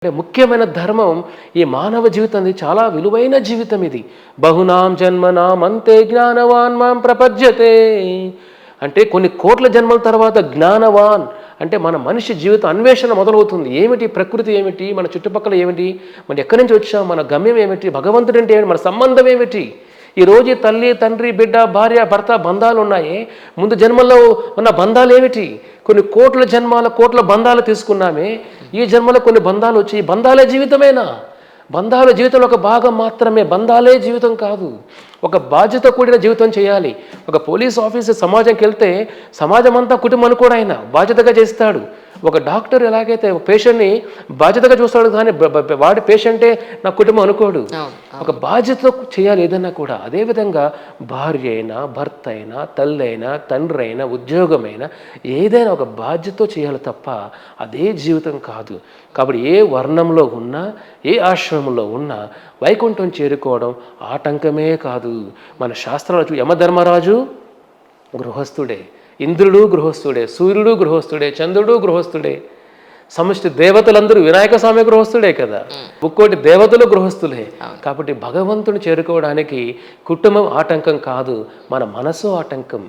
అంటే ముఖ్యమైన ధర్మం ఈ మానవ జీవితం చాలా విలువైన జీవితం ఇది. బహునాం జన్మనాం అంతే జ్ఞానవాన్ మాం ప్రపద్యతే. అంటే కొన్ని కోట్ల జన్మల తర్వాత జ్ఞానవాన్ అంటే మన మనిషి జీవిత అన్వేషణ మొదలవుతుంది. ఏమిటి ప్రకృతి, ఏమిటి మన చుట్టుపక్కల, ఏమిటి మన ఎక్కడి నుంచి వచ్చాం, మన గమ్యం ఏమిటి, భగవంతుడు అంటే ఏమిటి, మన సంబంధం ఏమిటి. ఈరోజు తల్లి తండ్రి బిడ్డ భార్య భర్త బంధాలు ఉన్నాయి. ముందు జన్మల్లో ఉన్న బంధాలు ఏమిటి? కొన్ని కోట్ల జన్మాల కోట్ల బంధాలు తీసుకున్నామే. ఈ జన్మలో కొన్ని బంధాలు వచ్చి బంధాలే జీవితమేనా? బంధాలు జీవితంలో ఒక భాగం మాత్రమే. బంధాలే జీవితం కాదు. ఒక బాధ్యత కూడిన జీవితం చేయాలి. ఒక పోలీస్ ఆఫీసర్ సమాజంకి వెళ్తే సమాజం అంతా కుటుంబాన్ని కూడా ఆయన బాధ్యతగా చేస్తాడు. ఒక డాక్టర్ ఎలాగైతే పేషెంట్ని బాధ్యతగా చూస్తాడు, కానీ వాడి పేషెంటే నా కుటుంబం అనుకోడు. ఒక బాధ్యత చేయాలి ఏదన్నా కూడా. అదేవిధంగా భార్య అయినా భర్త అయినా తల్లి అయినా తండ్రి అయినా ఉద్యోగమైనా ఏదైనా ఒక బాధ్యతతో చేయాలి తప్ప అదే జీవితం కాదు. కాబట్టి ఏ వర్ణంలో ఉన్నా ఏ ఆశ్రమంలో ఉన్నా వైకుంఠం చేరుకోవడం ఆటంకమే కాదు. మన శాస్త్రాలు యమధర్మరాజు గృహస్థుడే, ఇంద్రుడు గృహస్థుడే, సూర్యుడు గృహస్థుడే, చంద్రుడు గృహస్థుడే, సమష్టి దేవతలందరూ వినాయక స్వామి గృహస్థుడే కదా, ముక్కోటి దేవతలు గృహస్థులే. కాబట్టి భగవంతుని చేరుకోవడానికి కుటుంబం ఆటంకం కాదు, మన మనసు ఆటంకం.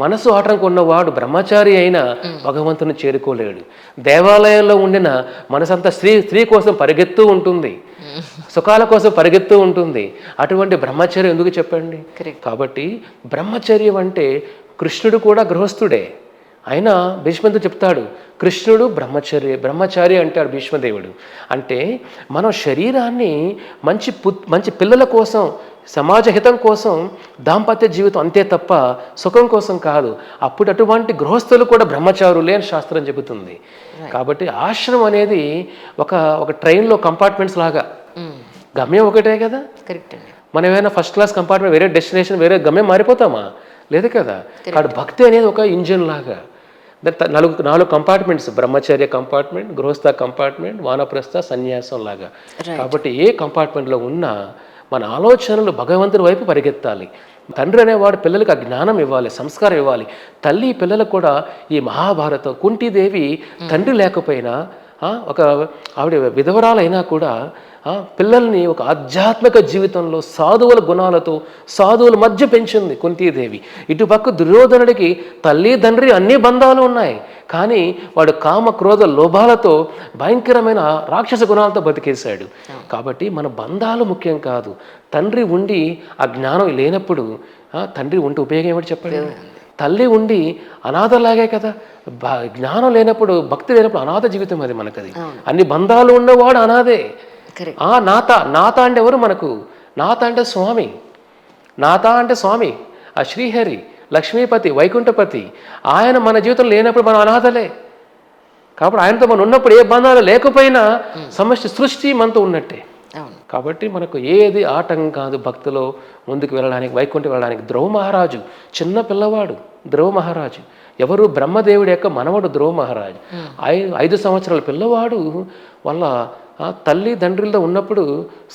మనసు ఆటంకం ఉన్నవాడు బ్రహ్మచారి అయినా భగవంతుని చేరుకోలేడు. దేవాలయంలో ఉండిన మనసంతా స్త్రీ కోసం పరిగెత్తూ ఉంటుంది, సుఖాల కోసం పరిగెత్తూ ఉంటుంది. అటువంటి బ్రహ్మచర్యం ఎందుకు చెప్పండి? కాబట్టి బ్రహ్మచర్యం అంటే కృష్ణుడు కూడా గృహస్థుడే. ఆయన భీష్ముడు చెప్తాడు, కృష్ణుడు బ్రహ్మచారి అంటాడు భీష్మదేవుడు. అంటే మనం శరీరాన్ని మంచి పిల్లల కోసం, సమాజ హితం కోసం దాంపత్య జీవితం అంతే తప్ప సుఖం కోసం కాదు. అప్పుడు అటువంటి గృహస్థులు కూడా బ్రహ్మచారులే అని శాస్త్రం చెబుతుంది. కాబట్టి ఆశ్రమం అనేది ఒక ట్రైన్లో కంపార్ట్మెంట్స్ లాగా. గమ్యం ఒకటే కదా. మనం ఏమైనా ఫస్ట్ క్లాస్ కంపార్ట్మెంట్ వేరే డెస్టినేషన్ వేరే గమ్యం మారిపోతామా? లేదు కదా. కాబట్టి భక్తి అనేది ఒక ఇంజిన్ లాగా. నాలుగు కంపార్ట్మెంట్స్, బ్రహ్మచర్య కంపార్ట్మెంట్, గృహస్థ కంపార్ట్మెంట్, వానప్రస్థ, సన్యాసం లాగా. కాబట్టి ఏ కంపార్ట్మెంట్లో ఉన్నా మన ఆలోచనలు భగవంతుని వైపు పరిగెత్తాలి. తండ్రి అనేవాడు పిల్లలకు ఆ జ్ఞానం ఇవ్వాలి, సంస్కారం ఇవ్వాలి. తల్లి పిల్లలకు కూడా ఈ మహాభారతం కుంతీదేవి తండ్రి లేకపోయినా ఒక ఆవిడ విధవరాలైనా కూడా పిల్లల్ని ఒక ఆధ్యాత్మిక జీవితంలో సాధువుల గుణాలతో సాధువుల మధ్య పెంచింది కుంతీదేవి. ఇటుపక్క దుర్యోధనుడికి తల్లి తండ్రి అన్ని బంధాలు ఉన్నాయి, కానీ వాడు కామ క్రోధ లోభాలతో భయంకరమైన రాక్షస గుణాలతో బతికేశాడు. కాబట్టి మన బంధాలు ముఖ్యం కాదు. తండ్రి ఉండి ఆ జ్ఞానం లేనప్పుడు తండ్రి ఉంటే ఉపయోగం ఏమిటి చెప్పండి? తల్లి ఉండి అనాథలాగే కదా. జ్ఞానం లేనప్పుడు, భక్తి లేనప్పుడు అనాథ జీవితం అది మనకది. అన్ని బంధాలు ఉన్నవాడు అనాథే. నాథ అంటే ఎవరు మనకు? నాథ అంటే స్వామి. నాథ అంటే స్వామి, ఆ శ్రీహరి, లక్ష్మీపతి, వైకుంఠపతి. ఆయన మన జీవితంలో లేనప్పుడు మనం అనాథలే. కాబట్టి ఆయనతో మనం ఉన్నప్పుడు ఏ బంధాలు లేకపోయినా సమష్టి సృష్టి మనతో ఉన్నట్టే. కాబట్టి మనకు ఏది ఆటంకం కాదు భక్తిలో ముందుకు వెళ్ళడానికి, వైకుంఠం వెళ్ళడానికి. ధ్రువ మహారాజు చిన్న పిల్లవాడు. ధ్రువ మహారాజు ఎవరు? బ్రహ్మదేవుడి యొక్క మనవడు ధ్రువ మహారాజు. 5 సంవత్సరాల పిల్లవాడు వాళ్ళ తల్లి తండ్రిలో ఉన్నప్పుడు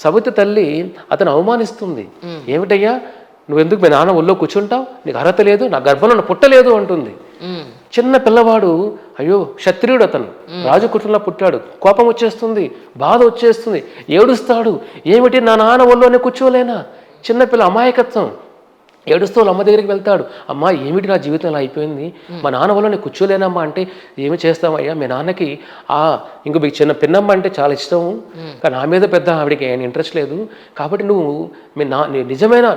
సవతి తల్లి అతను అవమానిస్తుంది. ఏమిటయ్యా నువ్వెందుకు మీ నాన్న ఒళ్ళో కూర్చుంటావు, నీకు అర్హత లేదు, నా గర్భంలో పుట్టలేదు అంటుంది. చిన్న పిల్లవాడు, అయ్యో క్షత్రియుడు, అతను రాజు కుటుంబంలో పుట్టాడు, కోపం వచ్చేస్తుంది, బాధ వచ్చేస్తుంది, ఏడుస్తాడు. ఏమిటి నా నాన్న ఒళ్ళోనే కూర్చోలేనా? చిన్నపిల్ల అమాయకత్వం. ఏడుస్తూ అమ్మ దగ్గరికి వెళ్తాడు, అమ్మ ఏమిటి నా జీవితం ఇలా అయిపోయింది, మా నాన్న వల్ల నేను కూర్చోలేనమ్మా. అంటే ఏమి చేస్తామయ్యా, మీ నాన్నకి ఇంకో మీకు చిన్న పిన్నమ్మ అంటే చాలా ఇష్టం, కానీ నా మీద పెద్ద ఆవిడకి ఆయన ఇంట్రెస్ట్ లేదు. కాబట్టి నువ్వు నిజమైన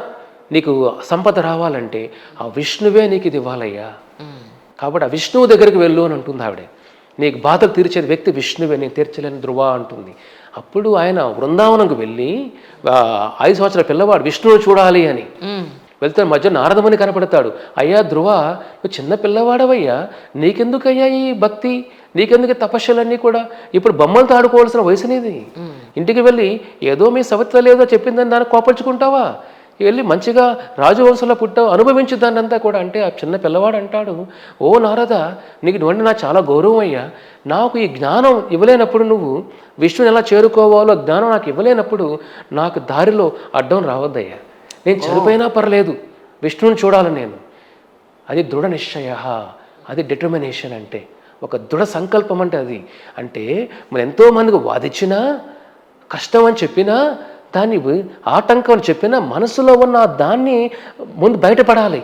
నీకు సంపద రావాలంటే ఆ విష్ణువే నీకు ఇది ఇవ్వాలయ్యా. కాబట్టి ఆ విష్ణువు దగ్గరికి వెళ్ళు అని అంటుంది ఆవిడ. నీకు బాధలు తీర్చేది వ్యక్తి విష్ణువే, నేను తీర్చలేని ధ్రువ అంటుంది. అప్పుడు ఆయన బృందావనంకు వెళ్ళి 5 సంవత్సరాల పిల్లవాడు విష్ణువుని చూడాలి అని వెళ్తే మధ్య నారదముని కనపడతాడు. అయ్యా ధ్రువ, నువ్వు చిన్న పిల్లవాడవయ్యా, నీకెందుకయ్యా ఈ భక్తి, నీకెందుకు తపస్సులన్నీ కూడా? ఇప్పుడు బొమ్మలతో ఆడుకోవాల్సిన వయసు నీది. ఇంటికి వెళ్ళి ఏదో మీ సవిత్ర లేదో చెప్పిందని దాన్ని కోపరుచుకుంటావా? వెళ్ళి మంచిగా రాజవంశంలో పుట్టావు, అనుభవించు దాన్ని అంతా కూడా. అంటే ఆ చిన్న పిల్లవాడు అంటాడు, ఓ నారద, నీకు నువ్వంటే నాకు చాలా గౌరవం అయ్యా. నాకు ఈ జ్ఞానం ఇవ్వలేనప్పుడు, నువ్వు విష్ణుని ఎలా చేరుకోవాలో జ్ఞానం నాకు ఇవ్వలేనప్పుడు నాకు దారిలో అడ్డం రావద్దయ్యా. నేను చనిపోయినా పర్లేదు, విష్ణుని చూడాలి నేను. అది దృఢ నిశ్చయ, అది డిటర్మినేషన్. అంటే ఒక దృఢ సంకల్పం అంటే అది. అంటే మనం ఎంతోమందికి వాదించినా, కష్టం అని చెప్పినా, దాన్ని ఆటంకం అని చెప్పినా మనసులో ఉన్న దాన్ని ముందు బయటపడాలి.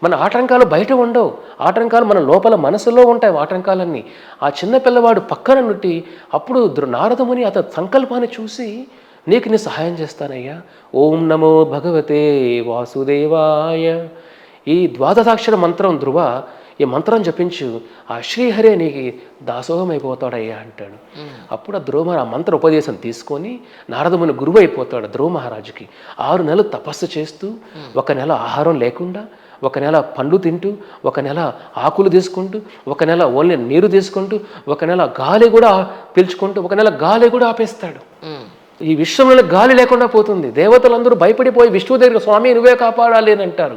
మన ఆటంకాలు బయట ఉండవు, ఆటంకాలు మన లోపల మనసులో ఉంటాయి. ఆటంకాలన్నీ ఆ చిన్న పిల్లవాడు పక్కన నుండి అప్పుడు నారదముని అతని సంకల్పాన్ని చూసి, నీకు నీ సహాయం చేస్తానయ్యా, ఓం నమో భగవతే వాసుదేవాయ, ఈ ద్వాదశాక్షర మంత్రం ధ్రువ, ఈ మంత్రం జపించు, ఆ శ్రీహరే నీకు దాసోహం అయిపోతాడయ్యా అంటాడు. అప్పుడు ఆ ధ్రువ ఆ మంత్ర ఉపదేశం తీసుకొని నారదముని గురువు అయిపోతాడు ధ్రువ మహారాజుకి. 6 నెలలు తపస్సు చేస్తూ, 1 నెల ఆహారం లేకుండా, 1 నెల పండ్లు తింటూ, 1 నెల ఆకులు తీసుకుంటూ, 1 నెల ఓన్లీ నీరు తీసుకుంటూ, 1 నెల గాలి కూడా పీల్చుకుంటూ, 1 నెల గాలి కూడా ఆపేస్తాడు. ఈ విశ్వంలో గాలి లేకుండా పోతుంది. దేవతలందరూ భయపడిపోయి విష్ణువు దగ్గర, స్వామి నువ్వే కాపాడాలి అని అంటారు.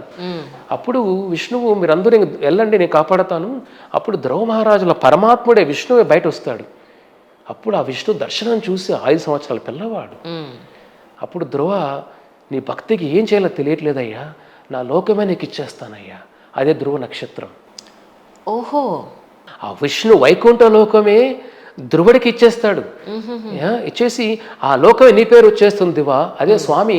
అప్పుడు విష్ణువు, మీరందరూ వెళ్ళండి నేను కాపాడతాను. అప్పుడు ధ్రువ మహారాజుల పరమాత్ముడే విష్ణువే బయట వస్తాడు. అప్పుడు ఆ విష్ణు దర్శనం చూసి 5 సంవత్సరాల పిల్లవాడు. అప్పుడు ధ్రువ, నీ భక్తికి ఏం చేయాలో తెలియట్లేదయ్యా, నా లోకమే నీకు ఇచ్చేస్తానయ్యా. అదే ధ్రువ నక్షత్రం. ఓహో, ఆ విష్ణు వైకుంఠ లోకమే ధ్రువుడికి ఇచ్చేస్తాడు. ఇచ్చేసి ఆ లోకమే నీ పేరు వచ్చేస్తుంది దివా. అదే స్వామి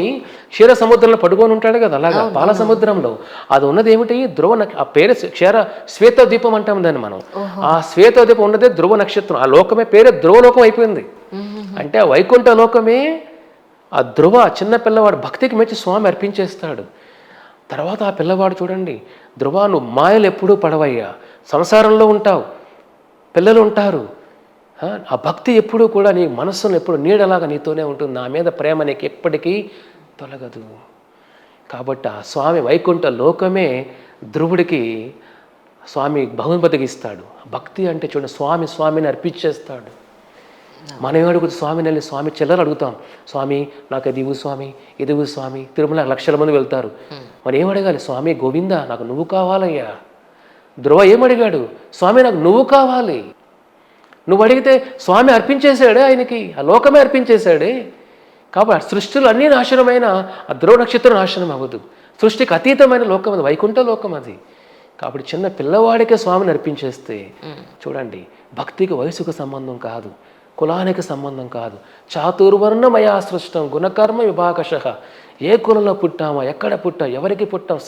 క్షీర సముద్రంలో పడుకొని ఉంటాడు కదా, అలాగా పాల సముద్రంలో అది ఉన్నది ఏమిటి, ధ్రువ ఆ పేరు శ్వేత దీపం అంటాం దాన్ని మనం. ఆ శ్వేత దీపం ఉన్నదే ధ్రువ నక్షత్రం. ఆ లోకమే పేరే ధ్రువలోకం అయిపోయింది. అంటే ఆ వైకుంఠ లోకమే ఆ ధ్రువ చిన్న పిల్లవాడు భక్తికి మెచ్చి స్వామి అర్పించేస్తాడు. తర్వాత ఆ పిల్లవాడు చూడండి, ధ్రువ నువ్వు మాయలు ఎప్పుడూ పడవయ్యా, సంసారంలో ఉంటావు, పిల్లలు ఉంటారు, ఆ భక్తి ఎప్పుడూ కూడా నీ మనస్సును ఎప్పుడు నీడలాగా నీతోనే ఉంటుంది, నా మీద ప్రేమ నీకు ఎప్పటికీ తొలగదు. కాబట్టి ఆ స్వామి వైకుంఠ లోకమే ధ్రువుడికి స్వామి బహుమతికి ఇస్తాడు. భక్తి అంటే చూడండి, స్వామిని అర్పించేస్తాడు. మనం అడుగుతూ స్వామిని వెళ్ళి, స్వామి చిల్లర అడుగుతాం, స్వామి నాకు అది ఇవ్వు స్వామి, ఇది ఇవ్వు స్వామి. తిరుమల లక్షల మంది వెళ్తారు, మరి ఏమడగాలి, స్వామి గోవింద నాకు నువ్వు కావాలయ్యా. ధ్రువ ఏమడిగాడు, స్వామి నాకు నువ్వు కావాలి. నువ్వు అడిగితే స్వామి అర్పించేశాడే ఆయనకి, ఆ లోకమే అర్పించేశాడే. కాబట్టి సృష్టిలో అన్నీ నాశనమైన ఆ ధ్రువ నక్షత్రం నాశనం అవ్వదు. సృష్టికి అతీతమైన లోకం అది, వైకుంఠ లోకం అది. కాబట్టి చిన్న పిల్లవాడికే స్వామిని అర్పించేస్తే చూడండి, భక్తికి వయసుకు సంబంధం కాదు, కులానికి సంబంధం కాదు. చాతుర్వర్ణమయా సృష్టం గుణకర్మ విభాగశః. ఏ కులంలో పుట్టామో, ఎక్కడ పుట్టాం, ఎవరికి పుట్టాం,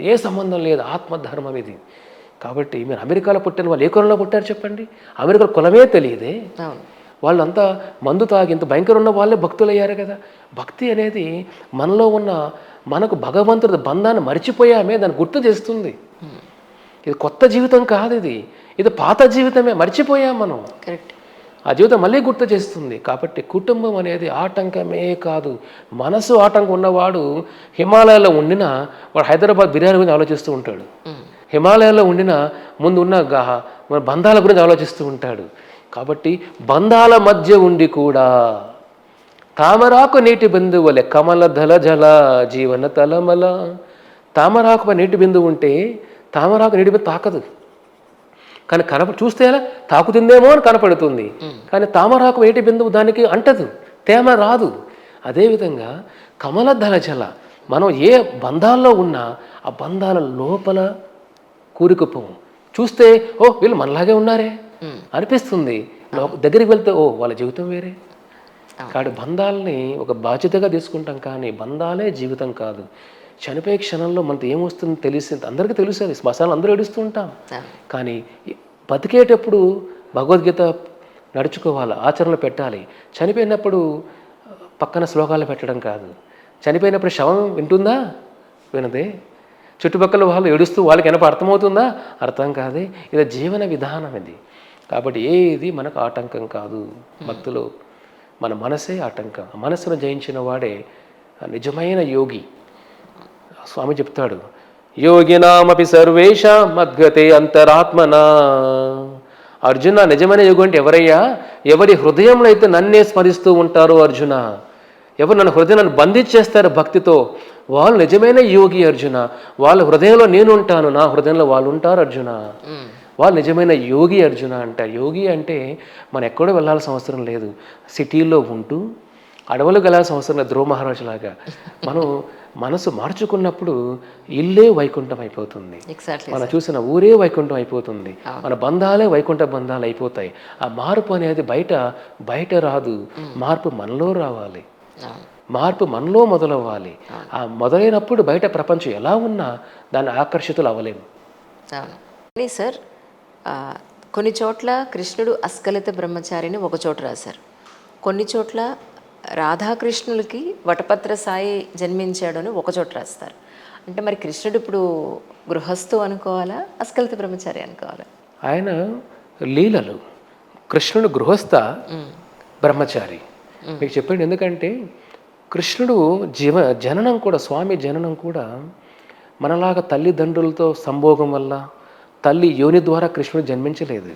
ఏ సంబంధం లేదు, ఆత్మధర్మం ఇది. కాబట్టి మీరు అమెరికాలో పుట్టిన వాళ్ళు ఏ కులంలో పుట్టారు చెప్పండి, అమెరికాలో కులమే తెలియదే. వాళ్ళంతా మందు తాగి ఇంత భయంకర ఉన్న వాళ్ళే భక్తులయ్యారు కదా. భక్తి అనేది మనలో ఉన్న, మనకు భగవంతుడి బంధాన్ని మర్చిపోయామే, దాన్ని గుర్తు చేస్తుంది. ఇది కొత్త జీవితం కాదు, ఇది పాత జీవితమే, మర్చిపోయాం మనం. కరెక్ట్. ఆ జీవితం మళ్ళీ గుర్తు చేస్తుంది. కాబట్టి కుటుంబం అనేది ఆటంకమే కాదు. మనసు ఆటంకం ఉన్నవాడు హిమాలయాల్లో ఉండినా వాడు హైదరాబాద్ బిర్యానీ గురించి ఆలోచిస్తూ ఉంటాడు. హిమాలయాల్లో ఉండినా ముందు ఉన్న బంధాల గురించి ఆలోచిస్తూ ఉంటాడు. కాబట్టి బంధాల మధ్య ఉండి కూడా తామరాకు నీటి బిందువులే కమల ధల జల జీవన తలమల. తామరాకు నీటి బిందువు ఉంటే తామరాకు నీటి బిందువు తాకదు, కానీ చూస్తే ఎలా తాకుతుందేమో అని కనపడుతుంది, కానీ తామరాకు నీటి బిందువు దానికి అంటదు, తేమ రాదు. అదేవిధంగా కమల ధల జల, మనం ఏ బంధాల్లో ఉన్నా ఆ బంధాల లోపల కూరుకుపోము. చూస్తే ఓ వీళ్ళు మనలాగే ఉన్నారే అనిపిస్తుంది, దగ్గరికి వెళ్తే ఓ వాళ్ళ జీవితం వేరే. కాబట్టి బంధాలని ఒక బాధ్యతగా తీసుకుంటాం, కానీ బంధాలే జీవితం కాదు. చనిపోయే క్షణంలో మనతో ఏమొస్తుందో తెలిసి అందరికీ తెలుస్తుంది, శ్మశానం అందరూ ఏడుస్తూ ఉంటాం. కానీ బతికేటప్పుడు భగవద్గీత నడుచుకోవాలి, ఆచరణలో పెట్టాలి. చనిపోయినప్పుడు పక్కన శ్లోకాలు పెట్టడం కాదు. చనిపోయినప్పుడు శవం వింటుందా, వినదే. చుట్టుపక్కల వాళ్ళు ఏడుస్తూ వాళ్ళకి ఏమైనా అర్థమవుతుందా, అర్థం కాదే. ఇది జీవన విధానం ఇది. కాబట్టి ఏది మనకు ఆటంకం కాదు. భక్తులు మన మనసే ఆటంకం. మనసును జయించిన వాడే నిజమైన యోగి. స్వామి చెప్తాడు, యోగినామపి సర్వేషాం మద్గతే అంతరాత్మనా. అర్జున, నిజమైన యోగి అంటే ఎవరయ్యా? ఎవరి హృదయంలో అయితే నన్నే స్మరిస్తూ ఉంటారో అర్జున, ఎవరు నన్ను హృదయాన్ని బంధించేస్తారు భక్తితో, వాళ్ళు నిజమైన యోగి అర్జున. వాళ్ళ హృదయంలో నేను ఉంటాను, నా హృదయంలో వాళ్ళు ఉంటారు అర్జున. వాళ్ళు నిజమైన యోగి అర్జున అంట. యోగి అంటే మనం ఎక్కడో వెళ్ళాల్సిన అవసరం లేదు. సిటీలో ఉంటూ అడవులు గల సంవత్సరం ధ్రువ మహారాజు లాగా మనం మనసు మార్చుకున్నప్పుడు ఇల్లే వైకుంఠం అయిపోతుంది. ఎగ్జాక్ట్లీ మనం చూసిన ఊరే వైకుంఠం అయిపోతుంది. మన బంధాలే వైకుంఠ బంధాలు అయిపోతాయి. ఆ మార్పు అనేది బయట రాదు, మార్పు మనలో రావాలి, మార్పు మనలో మొదలవ్వాలి. ఆ మొదలైనప్పుడు బయట ప్రపంచం ఎలా ఉన్నా దాన్ని ఆకర్షితులు అవ్వలేము. అవును. కానీ సార్ కొన్ని చోట్ల కృష్ణుడు అస్కలిత బ్రహ్మచారిని ఒక చోట రాశారు, కొన్ని చోట్ల రాధాకృష్ణులకి వటపత్ర సాయి జన్మించాడు అని ఒక చోట రాస్తారు. అంటే మరి కృష్ణుడు ఇప్పుడు గృహస్థు అనుకోవాలా, అస్కలిత బ్రహ్మచారి అనుకోవాలా? ఆయన లీలలు, కృష్ణుడు గృహస్థ, బ్రహ్మచారి. మీకు చెప్పండి, ఎందుకంటే కృష్ణుడు జననం కూడా, స్వామి జననం కూడా మనలాగా తల్లిదండ్రులతో సంభోగం వల్ల తల్లి యోని ద్వారా కృష్ణుడు జన్మించలేదు.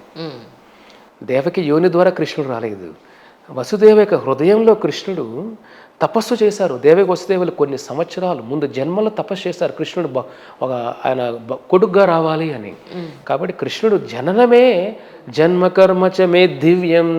దేవకి యోని ద్వారా కృష్ణుడు రాలేదు. వసుదేవ యొక్క హృదయంలో కృష్ణుడు తపస్సు చేశారు. దేవకి వసుదేవులు కొన్ని సంవత్సరాలు ముందు జన్మలో తపస్సు చేశారు కృష్ణుడు ఆయన కొడుగ్గా రావాలి అని. కాబట్టి కృష్ణుడు జననమే జన్మకర్మచ మే దివ్యం